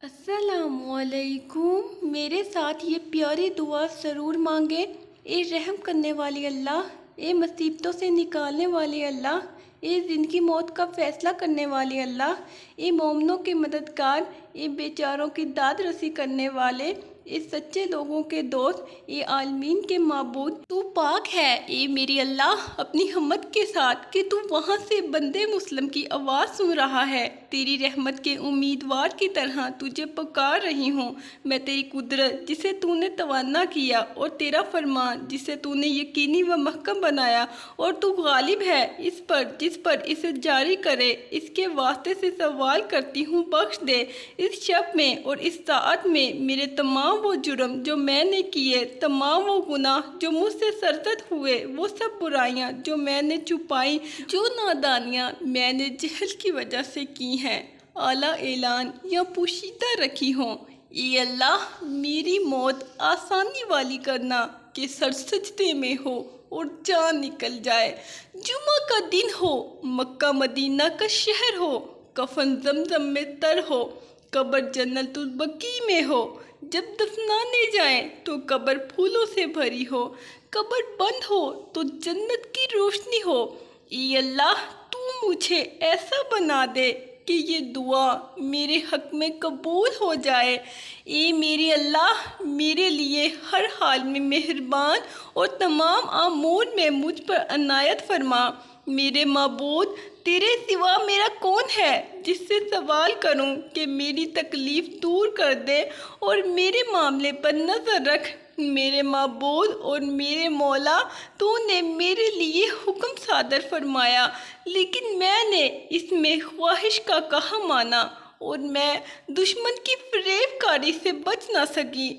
السلام علیکم۔ میرے ساتھ یہ پیاری دعا ضرور مانگے۔ اے رحم کرنے والی اللہ، اے مصیبتوں سے نکالنے والے اللہ، اے زندگی موت کا فیصلہ کرنے والے اللہ، اے مومنوں کے مددگار، اے بیچاروں کی داد رسی کرنے والے، اے سچے لوگوں کے دوست، اے عالمین کے معبود، تو پاک ہے اے میری اللہ اپنی ہمت کے ساتھ کہ تو وہاں سے بندے مسلم کی آواز سن رہا ہے۔ تیری رحمت کے امیدوار کی طرح تجھے پکار رہی ہوں۔ میں تیری قدرت جسے تو نے توانا کیا اور تیرا فرمان جسے تو نے یقینی و محکم بنایا اور تو غالب ہے اس پر جس پر اسے جاری کرے، اس کے واسطے سے سوال کرتی ہوں بخش دے۔ اس شب میں اور اس ساعت میں میرے تمام وہ جرم جو میں نے کیے، تمام وہ گناہ جو مجھ سے سرزد ہوئے، وہ سب برائیاں جو میں نے چھپائیں، جو نادانیاں میں نے جہل کی وجہ سے کی ہیں، اعلیٰ اعلان یا پوشیدہ رکھی ہوں، اے اللہ میری موت آسانی والی کرنا کہ سر سجدے میں ہو اور جان نکل جائے۔ جمعہ کا دن ہو، مکہ مدینہ کا شہر ہو، کفن زمزم میں تر ہو، قبر جنت البقیع میں ہو، جب دفنانے جائیں تو قبر پھولوں سے بھری ہو، قبر بند ہو تو جنت کی روشنی ہو۔ اے اللہ تو مجھے ایسا بنا دے کہ یہ دعا میرے حق میں قبول ہو جائے۔ اے میرے اللہ میرے لیے ہر حال میں مہربان اور تمام امور میں مجھ پر عنایت فرما۔ میرے معبود تیرے سوا میرا کون ہے جس سے سوال کروں کہ میری تکلیف دور کر دے اور میرے معاملے پر نظر رکھ۔ میرے معبود اور میرے مولا تو نے میرے لیے حکم صادر فرمایا، لیکن میں نے اس میں خواہش کا کہاں مانا اور میں دشمن کی فریب کاری سے بچ نہ سکی۔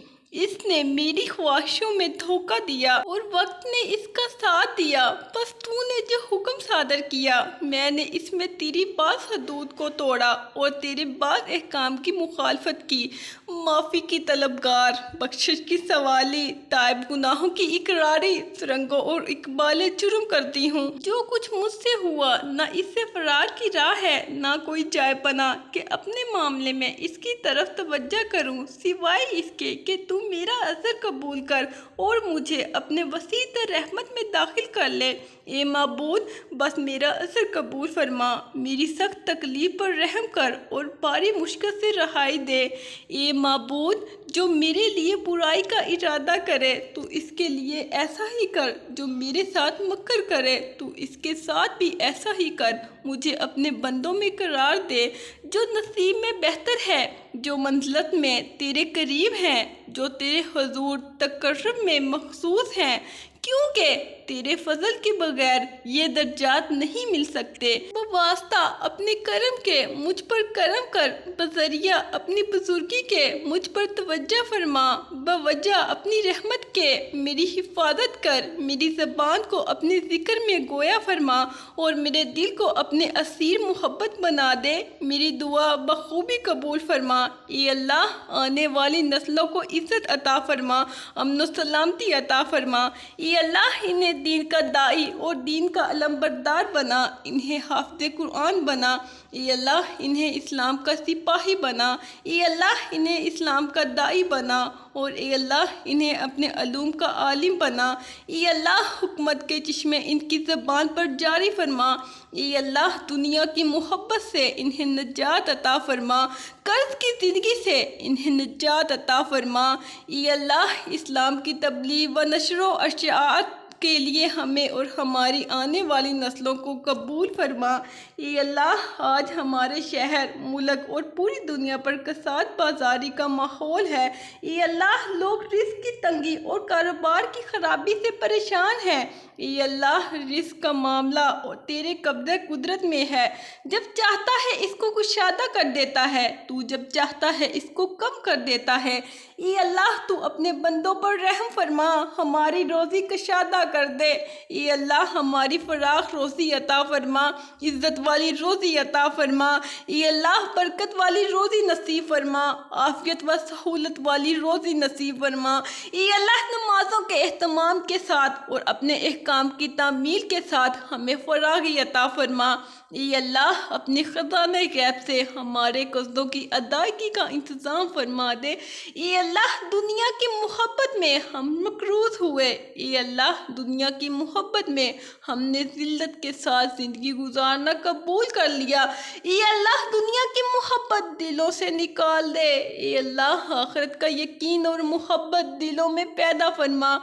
اس نے میری خواہشوں میں دھوکہ دیا اور وقت نے اس کا ساتھ دیا، بس تو نے جو حکم صادر کیا میں نے اس میں تیری بعض حدود کو توڑا اور تیرے بعض احکام کی مخالفت کی۔ معافی کی طلبگار، بخشش کی سوالی، تائب گناہوں کی اقراری، سرنگوں اور اقبال جرم کرتی ہوں۔ جو کچھ مجھ سے ہوا نہ اس سے فرار کی راہ ہے نہ کوئی جائے پناہ کہ اپنے معاملے میں اس کی طرف توجہ کروں، سوائے اس کے کہ تو میرا عذر قبول کر اور مجھے اپنے وسیع تر رحمت میں داخل کر لے۔ اے معبود بس میرا عذر قبول فرما، میری سخت تکلیف پر رحم کر اور باری مشکل سے رہائی دے۔ اے معبود جو میرے لیے برائی کا ارادہ کرے تو اس کے لیے ایسا ہی کر، جو میرے ساتھ مکر کرے تو اس کے ساتھ بھی ایسا ہی کر۔ مجھے اپنے بندوں میں قرار دے جو نصیب میں بہتر ہے، جو منزلت میں تیرے قریب ہیں، جو تیرے حضور تقرب میں مخصوص ہیں، کیونکہ تیرے فضل کے بغیر یہ درجات نہیں مل سکتے۔ بواسطہ اپنے کرم کے مجھ پر کرم کر، بذریعہ اپنی بزرگی کے مجھ پر توجہ فرما، بوجہ اپنی رحمت کے میری حفاظت کر، میری زبان کو اپنے ذکر میں گویا فرما اور میرے دل کو اپنے اسیر محبت بنا دے۔ میری دعا بخوبی قبول فرما۔ اے اللہ آنے والی نسلوں کو عزت عطا فرما، امن و سلامتی عطا فرما۔ اے اللہ انہیں دین کا داعی اور دین کا علمبردار بنا، انہیں حافظ قرآن بنا۔ اے اللہ انہیں اسلام کا سپاہی بنا۔ اے اللہ انہیں اسلام کا داعی بنا اور اے اللہ انہیں اپنے علوم کا عالم بنا۔ اے اللہ حکمت کے چشمے ان کی زبان پر جاری فرما۔ اے اللہ دنیا کی محبت سے انہیں نجات عطا فرما، قرض کی زندگی سے انہیں نجات عطا فرما۔ اے اللہ اسلام کی تبلیغ و نشر و اشاعت کے لیے ہمیں اور ہماری آنے والی نسلوں کو قبول فرما۔ اے اللہ آج ہمارے شہر، ملک اور پوری دنیا پر کساد بازاری کا ماحول ہے۔ اے اللہ لوگ رزق کی تنگی اور کاروبار کی خرابی سے پریشان ہیں۔ اے اللہ رزق کا معاملہ تیرے قبضہ قدرت میں ہے، جب چاہتا ہے اس کو کشادہ کر دیتا ہے، تو جب چاہتا ہے اس کو کم کر دیتا ہے۔ اے اللہ تو اپنے بندوں پر رحم فرما، ہماری روزی کشادہ کر دے۔ اے اللہ ہماری فراخ روزی عطا فرما، عزت والی روزی عطا فرما۔ اے اللہ برکت والی روزی نصیب فرما، عافیت و سہولت والی روزی نصیب فرما۔ اے اللہ نمازوں کے اہتمام کے ساتھ اور اپنے احکام کی تعمیل کے ساتھ ہمیں فراغی عطا فرما۔ اے اللہ اپنے خزانہ غیب سے ہمارے قرضوں کی ادائیگی کا انتظام فرما دے۔ اے اللہ دنیا کی محبت میں ہم مقروض ہوئے، اے اللہ دنیا کی محبت میں ہم نے ذلت کے ساتھ زندگی گزارنا قبول کر لیا۔ اے اللہ دنیا کی محبت دلوں سے نکال دے۔ اے اللہ آخرت کا یقین اور محبت دلوں میں پیدا فرما۔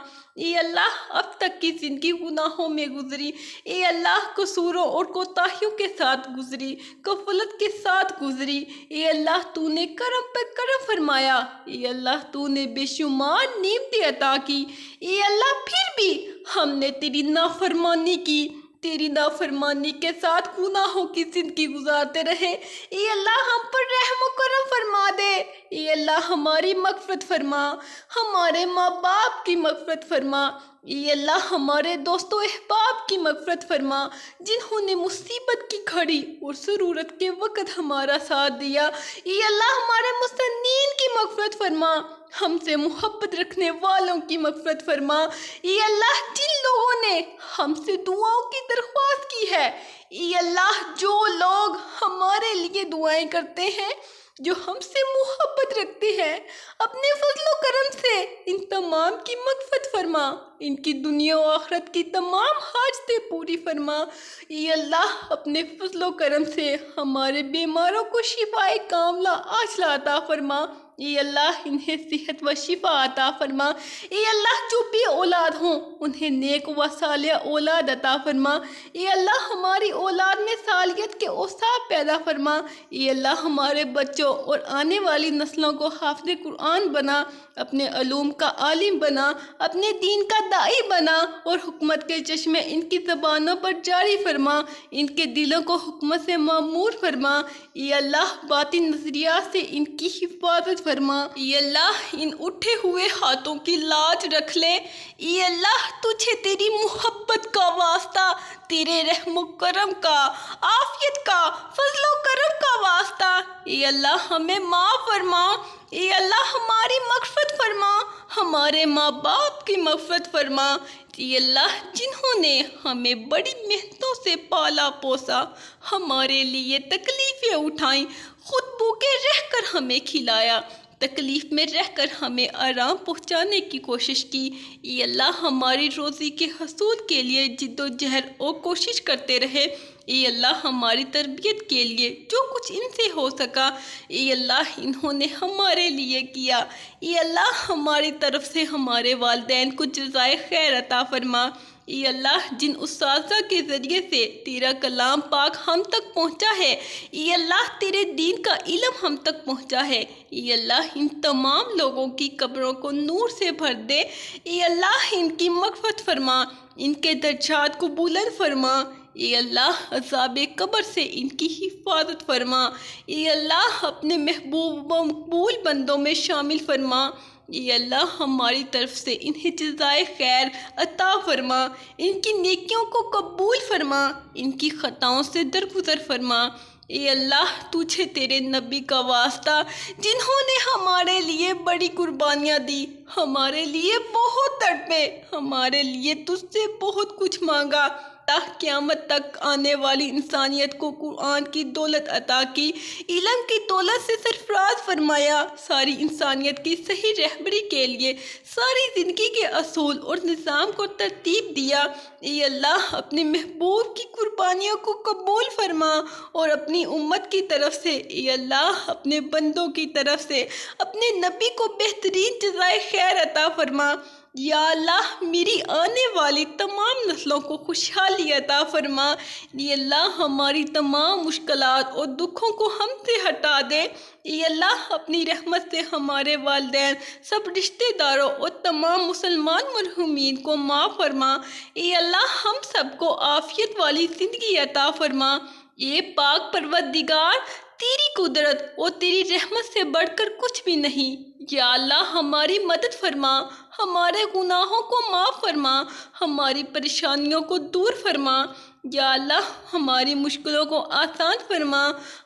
اے اللہ اب تک کی زندگی گناہوں میں گزری، اے اللہ قصوروں اور کوتاہیوں کے ساتھ گزری، غفلت کے ساتھ گزری۔ اے اللہ تو نے کرم پر کرم فرمایا، اے اللہ تو نے بے شمار نعمتیں عطا کی، اے اللہ پھر بھی ہم نے تیری نافرمانی کی، تیری نافرمانی کے ساتھ گناہوں کی زندگی گزارتے رہے۔ اے اللہ ہم پر رحم و کرم فرما دے۔ اے اللہ ہماری مغفرت فرما، ہمارے ماں باپ کی مغفرت فرما۔ اے اللہ ہمارے دوست و احباب کی مغفرت فرما، جنہوں نے مصیبت کی گھڑی اور ضرورت کے وقت ہمارا ساتھ دیا۔ اے اللہ ہمارے مستنین کی مغفرت فرما، ہم سے محبت رکھنے والوں کی مغفرت فرما۔ اے اللہ جن لوگوں نے ہم سے دعاؤں کی درخواست کی ہے، اے اللہ جو لوگ ہمارے لیے دعائیں کرتے ہیں، جو ہم سے محبت رکھتے ہیں، اپنے فضل و کرم سے ان تمام کی مغفرت فرما، ان کی دنیا و آخرت کی تمام حاجتیں پوری فرما۔ اے اللہ اپنے فضل و کرم سے ہمارے بیماروں کو شفائے کاملہ عاجلہ عطا فرما۔ اے اللہ انہیں صحت و شفا عطا فرما۔ اے اللہ جو بے اولاد ہوں انہیں نیک و صالح اولاد عطا فرما۔ اے اللہ ہماری اولاد میں صالحیت کے اوصاف پیدا فرما۔ اے اللہ ہمارے بچوں اور آنے والی نسلوں کو حافظ قرآن بنا، اپنے علوم کا عالم بنا، اپنے دین کا داعی بنا، اور حکمت کے چشمے ان کی زبانوں پر جاری فرما، ان کے دلوں کو حکمت سے معمور فرما۔ اے اللہ باطن نظریات سے ان کی حفاظت فرما۔ اے اللہ ان اٹھے ہوئے ہاتھوں کی لاج رکھ لے۔ اے اللہ تجھے تیری محبت کا واسطہ، تیرے رحم و کرم کا، عافیت کا، فضل و کرم کا واسطہ اے اللہ ہمیں معاف فرما۔ اے اللہ ہماری مغفرت فرما، ہمارے ماں باپ کی مغفرت فرما۔ اے اللہ جنہوں نے ہمیں بڑی محنتوں سے پالا پوسا، ہمارے لیے تکلیفیں اٹھائیں، خود بھوکے رہ کر ہمیں کھلایا، تکلیف میں رہ کر ہمیں آرام پہنچانے کی کوشش کی۔ اے اللہ ہماری روزی کے حصول کے لیے جد و جہد اور کوشش کرتے رہے۔ اے اللہ ہماری تربیت کے لیے جو کچھ ان سے ہو سکا، اے اللہ انہوں نے ہمارے لیے کیا۔ اے اللہ ہماری طرف سے ہمارے والدین کو جزائے خیر عطا فرما۔ اے اللہ جن اساتذہ کے ذریعے سے تیرا کلام پاک ہم تک پہنچا ہے، اے اللہ تیرے دین کا علم ہم تک پہنچا ہے، اے اللہ ان تمام لوگوں کی قبروں کو نور سے بھر دے۔ اے اللہ ان کی مغفرت فرما، ان کے درجات کو بلند فرما۔ اے اللہ عذاب قبر سے ان کی حفاظت فرما۔ اے اللہ اپنے محبوب و مقبول بندوں میں شامل فرما۔ اے اللہ ہماری طرف سے انہیں جزائے خیر عطا فرما، ان کی نیکیوں کو قبول فرما، ان کی خطاؤں سے درگزر فرما۔ اے اللہ تجھے تیرے نبی کا واسطہ، جنہوں نے ہمارے لیے بڑی قربانیاں دی، ہمارے لیے بہت تڑپے، ہمارے لیے تجھ سے بہت کچھ مانگا، قیامت تک آنے والی انسانیت کو قرآن کی دولت عطا کی، علم کی دولت سے سرفراز فرمایا، ساری انسانیت کی صحیح رہبری کے لیے ساری زندگی کے اصول اور نظام کو ترتیب دیا۔ اے اللہ اپنے محبوب کی قربانیوں کو قبول فرما، اور اپنی امت کی طرف سے، اے اللہ اپنے بندوں کی طرف سے اپنے نبی کو بہترین جزائے خیر عطا فرما۔ یا اللہ میری آنے والی تمام نسلوں کو خوشحالی عطا فرما۔ اے اللہ ہماری تمام مشکلات اور دکھوں کو ہم سے ہٹا دے۔ اے اللہ اپنی رحمت سے ہمارے والدین، سب رشتہ داروں اور تمام مسلمان مرحومین کو معاف فرما۔ اے اللہ ہم سب کو عافیت والی زندگی عطا فرما۔ اے پاک پروردگار تیری قدرت اور تیری رحمت سے بڑھ کر کچھ بھی نہیں۔ یا اللہ ہماری مدد فرما، ہمارے گناہوں کو معاف فرما، ہماری پریشانیوں کو دور فرما۔ یا اللہ ہماری مشکلوں کو آسان فرما،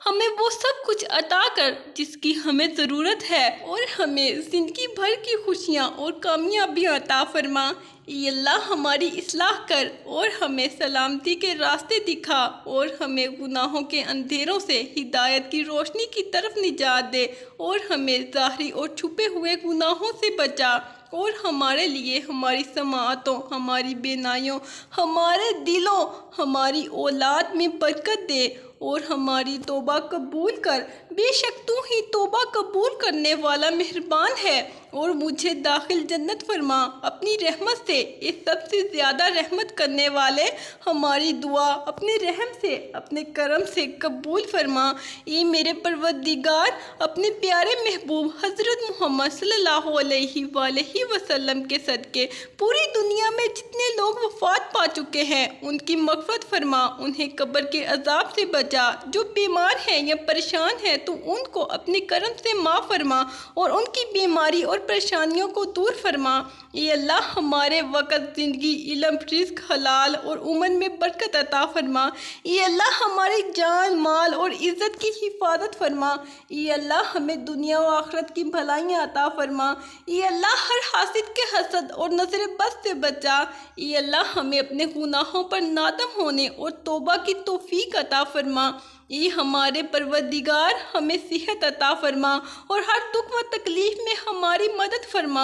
ہمیں وہ سب کچھ عطا کر جس کی ہمیں ضرورت ہے، اور ہمیں زندگی بھر کی خوشیاں اور کامیابیاں عطا فرما۔ اے اللہ ہماری اصلاح کر اور ہمیں سلامتی کے راستے دکھا، اور ہمیں گناہوں کے اندھیروں سے ہدایت کی روشنی کی طرف نجات دے، اور ہمیں ظاہری اور چھپے ہوئے گناہوں سے بچا، اور ہمارے لیے ہماری سماعتوں، ہماری بینائیوں، ہمارے دلوں، ہماری اولاد میں برکت دے، اور ہماری توبہ قبول کر۔ بے شک تو ہی توبہ قبول کرنے والا مہربان ہے، اور مجھے داخل جنت فرما اپنی رحمت سے، اس سب سے زیادہ رحمت کرنے والے۔ ہماری دعا اپنے رحم سے، اپنے کرم سے قبول فرما۔ اے میرے پروردگار، اپنے پیارے محبوب حضرت محمد صلی اللہ علیہ وآلہ وسلم کے صدقے پوری دنیا میں جتنے لوگ وفات پا چکے ہیں ان کی مغفرت فرما، انہیں قبر کے عذاب سے بچا۔ جو بیمار ہیں یا پریشان ہیں تو ان کو اپنے کرم سے معاف فرما، اور ان کی بیماری اور پریشانیوں کو دور فرما۔ اے اللہ ہمارے وقت، زندگی، علم، رزق، حلال اور عمر میں برکت عطا فرما۔ اے اللہ ہماری جان، مال اور عزت کی حفاظت فرما۔ اے اللہ ہمیں دنیا و آخرت کی بھلائیاں عطا فرما۔ اے اللہ ہر حاسد کے حسد اور نظر بد سے بچا۔ اے اللہ ہمیں اپنے گناہوں پر نادم ہونے اور توبہ کی توفیق عطا فرما۔ اے ہمارے پروردگار ہمیں صحت عطا فرما، اور ہر دکھ و تکلیف میں ہماری مدد فرما۔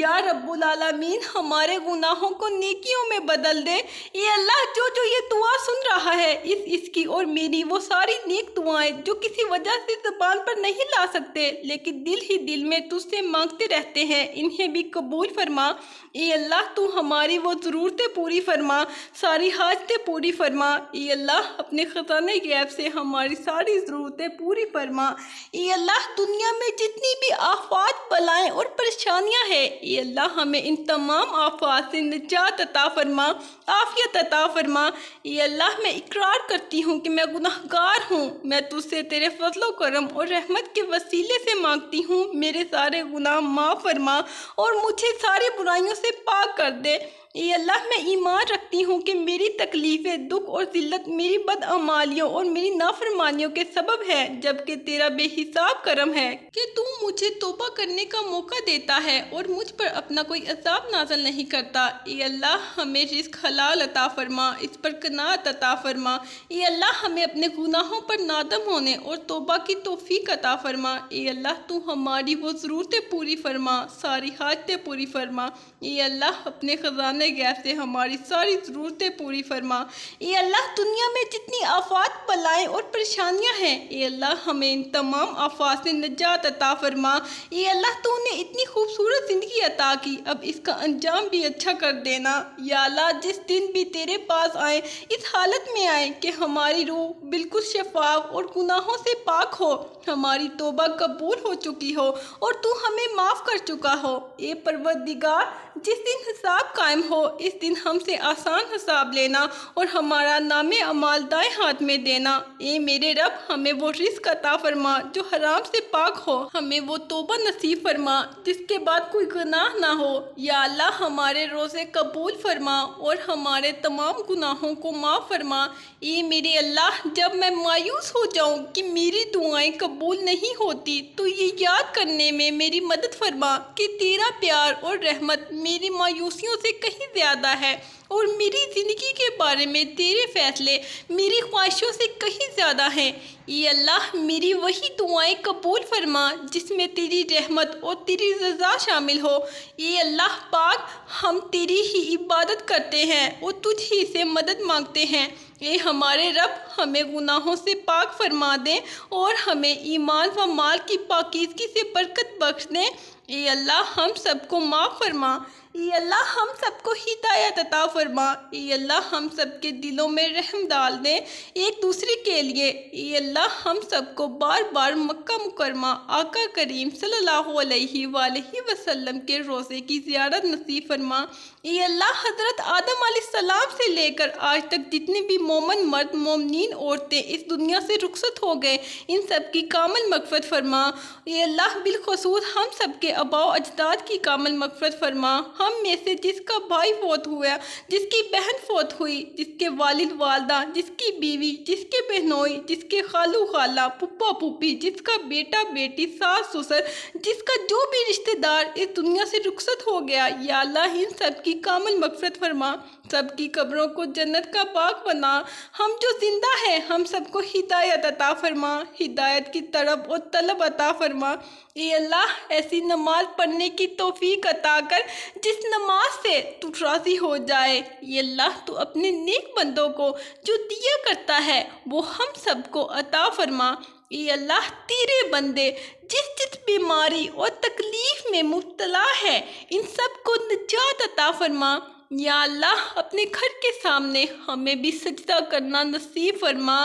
یا رب العالمین ہمارے گناہوں کو نیکیوں میں بدل دے۔ اے اللہ جو یہ دعا سن رہا ہے، اس کی اور میری وہ ساری نیک دعائیں جو کسی وجہ سے زبان پر نہیں لا سکتے لیکن دل ہی دل میں تجھ سے مانگتے رہتے ہیں، انہیں بھی قبول فرما۔ اے اللہ تو ہماری وہ ضرورتیں پوری فرما، ساری حاجتیں پوری فرما۔ اے اللہ اپنے خزانے غیب سے ہماری ساری ضرورتیں پوری فرما۔ اے اللہ دنیا میں جتنی بھی آفات، بلائیں اور پریشانیاں ہیں، اے اللہ ہمیں ان تمام آفات سے نجات عطا فرما، عافیت عطا فرما۔ اے اللہ میں اقرار کرتی ہوں کہ میں گناہگار ہوں، میں تجھ سے تیرے فضل و کرم اور رحمت کے وسیلے سے مانگتی ہوں، میرے سارے گناہ معاف فرما اور مجھے ساری برائیوں سے پاک کر دے۔ اے اللہ میں ایمان رکھتی ہوں کہ میری تکلیفیں، دکھ اور ذلت میری بدعمالیوں اور میری نافرمانیوں کے سبب ہے، جبکہ تیرا بے حساب کرم ہے کہ تو مجھے توبہ کرنے کا موقع دیتا ہے اور مجھ پر اپنا کوئی عذاب نازل نہیں کرتا۔ اے اللہ ہمیں رزق حلال عطا فرما، اس پر قناعت عطا فرما۔ اے اللہ ہمیں اپنے گناہوں پر نادم ہونے اور توبہ کی توفیق عطا فرما۔ اے اللہ تو ہماری وہ ضرورتیں پوری فرما، ساری حاجتیں پوری فرما۔ اے اللہ اپنے خزانے غیب سے ہماری ساری ضرورتیں پوری فرما۔ اے اللہ دنیا میں جتنی آفات، بلائیں اور پریشانیاں ہیں، اے اللہ ہمیں ان تمام آفات سے نجات عطا فرما۔ اے اللہ تو نے اتنی خوبصورت زندگی عطا کی، اب اس کا انجام بھی اچھا کر دینا۔ یا اللہ جس دن بھی تیرے پاس آئیں اس حالت میں آئیں کہ ہماری روح بالکل شفاف اور گناہوں سے پاک ہو، ہماری توبہ قبول ہو چکی ہو اور تو ہمیں معاف کر چکا ہو۔ اے پروردگار جس دن حساب قائم ہو اس دن ہم سے آسان حساب لینا اور ہمارا نام اعمال دائیں ہاتھ میں دینا۔ اے میرے رب ہمیں وہ رزق عطا فرما جو حرام سے پاک ہو، ہمیں وہ توبہ نصیب فرما جس کے بعد کوئی گناہ نہ ہو۔ یا اللہ ہمارے روزے قبول فرما اور ہمارے تمام گناہوں کو معاف فرما۔ اے میرے اللہ جب میں مایوس ہو جاؤں کہ میری دعائیں قبول نہیں ہوتی تو یہ یاد کرنے میں میری مدد فرما کہ تیرا پیار اور رحمت میری مایوسیوں سے کہیں زیادہ ہے، اور میری زندگی کے بارے میں تیرے فیصلے میری خواہشوں سے کہیں زیادہ ہیں۔ اے اللہ میری وہی دعائیں قبول فرما جس میں تیری رحمت اور تیری رضا شامل ہو۔ اے اللہ پاک ہم تیری ہی عبادت کرتے ہیں اور تجھ ہی سے مدد مانگتے ہیں۔ اے ہمارے رب ہمیں گناہوں سے پاک فرما دیں اور ہمیں ایمان و مال کی پاکیزگی سے برکت بخش دیں۔ اے اللہ ہم سب کو معاف فرما۔ اے اللہ ہم سب کو ہدایت عطا فرما۔ اے اللہ ہم سب کے دلوں میں رحم ڈال دیں ایک دوسرے کے لیے۔ اے اللہ ہم سب کو بار بار مکہ مکرمہ آقا کریم صلی اللہ علیہ وآلہ وسلم کے روضے کی زیارت نصیب فرما۔ اے اللہ حضرت آدم علیہ السلام سے لے کر آج تک جتنے بھی مومن مرد مومنین عورتیں اس دنیا سے رخصت ہو گئے ان سب کی کامل مغفرت فرما۔ اے اللہ بالخصوص ہم سب کے آباء و اجداد کی کامل مغفرت فرما۔ ہم میں سے جس کا بھائی فوت ہوا، جس کی بہن فوت ہوئی، جس کے والد والدہ، جس کی بیوی، جس کے بہنوئی، جس کے خالو خالہ، پھپھا پھوپھی، جس کا بیٹا بیٹی، ساس سسر، جس کا جو بھی رشتہ دار اس دنیا سے رخصت ہو گیا، یا اللہ ان سب کی کامل مغفرت فرما، سب کی قبروں کو جنت کا باغ بنا۔ ہم جو زندہ ہیں ہم سب کو ہدایت عطا فرما، ہدایت کی طرف اور طلب عطا فرما۔ اے اللہ ایسی نماز پڑھنے کی توفیق عطا کر جس نماز سے تو راضی ہو جائے۔ اے اللہ تو اپنے نیک بندوں کو جو دیا کرتا ہے وہ ہم سب کو عطا فرما۔ اے اللہ تیرے بندے جس جس بیماری اور تکلیف میں مبتلا ہے ان سب کو نجات عطا فرما۔ یا اللہ اپنے گھر کے سامنے ہمیں بھی سجدہ کرنا نصیب فرما۔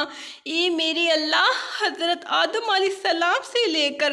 اے میرے اللہ حضرت آدم علیہ السلام سے لے کر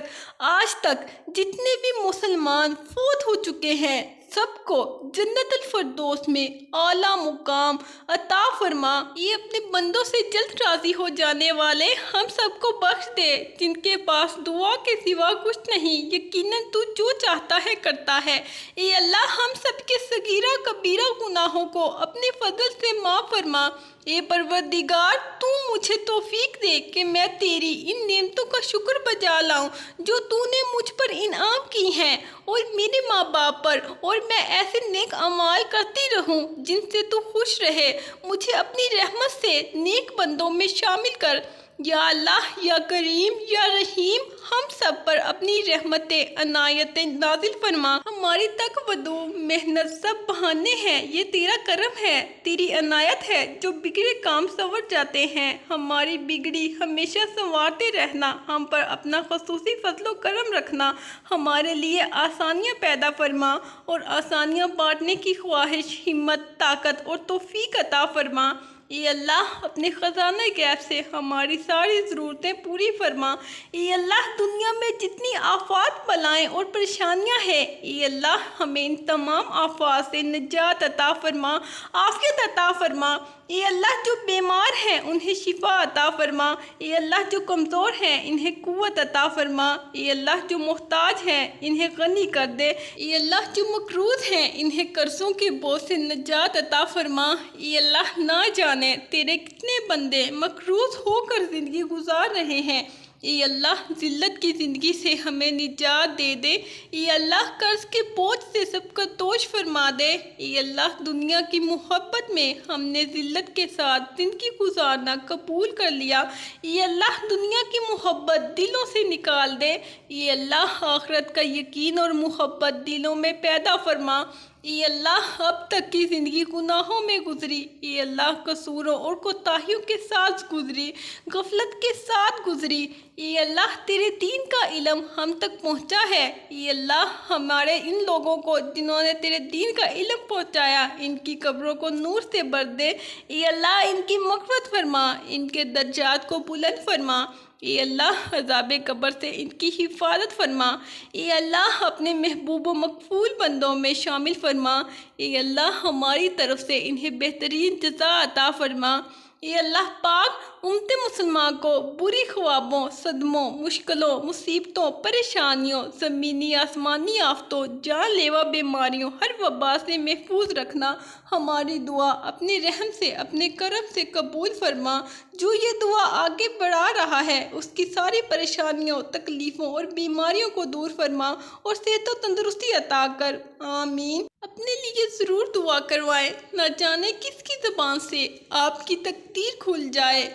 آج تک جتنے بھی مسلمان فوت ہو چکے ہیں سب کو جنت الفردوس میں اعلیٰ مقام عطا فرما۔ یہ اپنے بندوں سے جلد راضی ہو جانے والے ہم سب کو بخش دے جن کے پاس دعا کے سوا کچھ نہیں، یقیناً تو جو چاہتا ہے کرتا ہے۔ اے اللہ ہم سب کے صغیرہ کبیرہ گناہوں کو اپنے فضل سے معاف فرما۔ اے پروردگار تو مجھے توفیق دے کہ میں تیری ان نعمتوں کا شکر بجا لاؤں جو تو نے مجھ پر انعام کی ہیں اور میرے ماں باپ پر، اور میں ایسے نیک اعمال کرتی رہوں جن سے تو خوش رہے۔ مجھے اپنی رحمت سے نیک بندوں میں شامل کر۔ یا اللہ یا کریم یا رحیم ہم سب پر اپنی رحمتیں عنایتیں نازل فرما۔ ہماری تک ودو محنت سب بہانے ہیں، یہ تیرا کرم ہے، تیری عنایت ہے جو بگڑے کام سنور جاتے ہیں۔ ہماری بگڑی ہمیشہ سنوارتے رہنا، ہم پر اپنا خصوصی فضل و کرم رکھنا، ہمارے لیے آسانیاں پیدا فرما اور آسانیاں بانٹنے کی خواہش، ہمت، طاقت اور توفیق عطا فرما۔ اے اللہ اپنے خزانہ غیب سے ہماری ساری ضرورتیں پوری فرما۔ اے اللہ دنیا میں جتنی آفات بلائیں اور پریشانیاں ہیں اے اللہ ہمیں ان تمام آفات سے نجات عطا فرما، عافیت عطا فرما۔ اے اللہ جو بیمار ہیں انہیں شفا عطا فرما۔ اے اللہ جو کمزور ہیں انہیں قوت عطا فرما۔ اے اللہ جو محتاج ہیں انہیں غنی کر دے۔ اے اللہ جو مقروض ہیں انہیں قرضوں کے بوجھ سے نجات عطا فرما۔ اے اللہ نہ جانے تیرے کتنے بندے مقروض ہو کر زندگی گزار رہے ہیں، اے اللہ ذلت کی زندگی سے ہمیں نجات دے دے۔ اے اللہ قرض کے بوجھ سے سب کا دوش فرما دے۔ اے اللہ دنیا کی محبت میں ہم نے ذلت کے ساتھ زندگی گزارنا قبول کر لیا، اے اللہ دنیا کی محبت دلوں سے نکال دے۔ اے اللہ آخرت کا یقین اور محبت دلوں میں پیدا فرما۔ اے اللہ اب تک کی زندگی گناہوں میں گزری، اے اللہ قصوروں اور کوتاہیوں کے ساتھ گزری، غفلت کے ساتھ گزری، اے اللہ تیرے دین کا علم ہم تک پہنچا ہے، اے اللہ ہمارے ان لوگوں کو جنہوں نے تیرے دین کا علم پہنچایا ان کی قبروں کو نور سے بھر دے، اے اللہ ان کی مغفرت فرما، ان کے درجات کو بلند فرما۔ اے اللہ عذاب قبر سے ان کی حفاظت فرما۔ اے اللہ اپنے محبوب و مقبول بندوں میں شامل فرما۔ اے اللہ ہماری طرف سے انہیں بہترین جزا عطا فرما۔ اے اللہ پاک امت مسلمان کو بری خوابوں، صدموں، مشکلوں، مصیبتوں، پریشانیوں، زمینی آسمانی آفتوں، جان لیوا بیماریوں، ہر وبا سے محفوظ رکھنا۔ ہماری دعا اپنے رحم سے اپنے کرم سے قبول فرما۔ جو یہ دعا آگے بڑھا رہا ہے اس کی ساری پریشانیوں، تکلیفوں اور بیماریوں کو دور فرما اور صحت و تندرستی عطا کر، آمین۔ اپنے لیے ضرور دعا کروائیں، نہ جانے کس کی زبان سے آپ کی تقدیر کھل جائے۔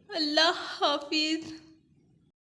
اللہ حافظ۔